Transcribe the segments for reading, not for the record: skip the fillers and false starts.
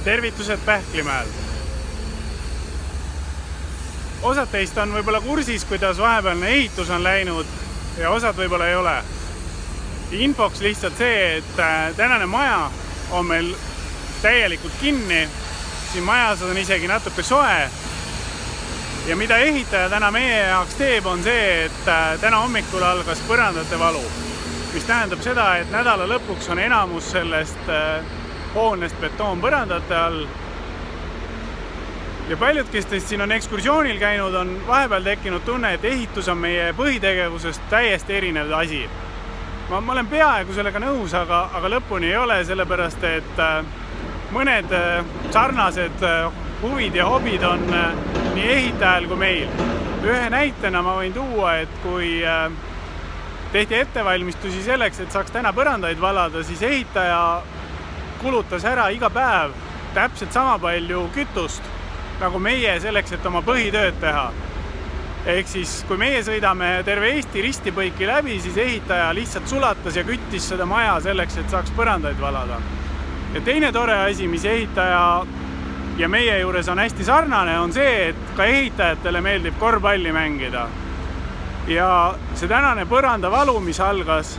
Tervitused Pähklimäel. Osad teist on võib-olla kursis, kuidas vahepealne ehitus on läinud ja osad võib-olla ei ole. Infoks lihtsalt see, et tänane maja on meil täielikult kinni. Siin majas on isegi natuke soe. Ja mida ehitaja täna meie jaoks teeb, on see, et täna hommikul algas põrandate valu. Mis tähendab seda, et nädala lõpuks on enamus sellest hoonest betoonpõrandate all. Ja paljud, kes teist siin on ekskursioonil käinud, on vahepeal tekkinud tunne, et ehitus on meie põhitegevusest täiesti erinev asi. Ma olen peaaegu sellega nõus, aga lõpuni ei ole, sellepärast, et mõned sarnased huvid ja hobid on nii ehitajal kui meil. Ühe näitena ma võin tuua, et kui tehti ettevalmistusi selleks, et saaks täna põrandaid valada, siis ehitaja kulutas ära iga päev täpselt sama palju kütust, nagu meie selleks, et oma põhitööd teha. Ehk siis, kui meie sõidame terve Eesti ristipõiki läbi, siis ehitaja lihtsalt sulatas ja küttis seda maja selleks, et saaks põrandaid valada. Ja teine tore asi, mis ehitaja ja meie juures on hästi sarnane, on see, et ka ehitajatele meeldib korvpalli mängida. Ja see tänane põrandavalu, mis algas,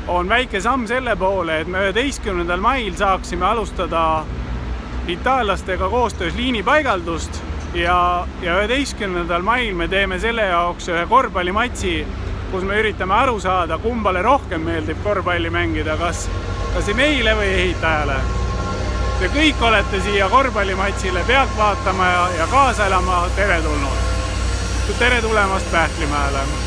on väike samm selle poole, et me 11. mail saaksime alustada itaallastega koostöös liinipaigaldust ja 11. mail me teeme selle jaoks ühe korvpallimatsi, kus me üritame aru saada, kumbale rohkem meeldib korvpalli mängida, kas meile või ehitajale. Te kõik olete siia korvpallimatsile pealt vaatama ja kaasa elama tere tulnud. Tere tulemast Pähklimäele!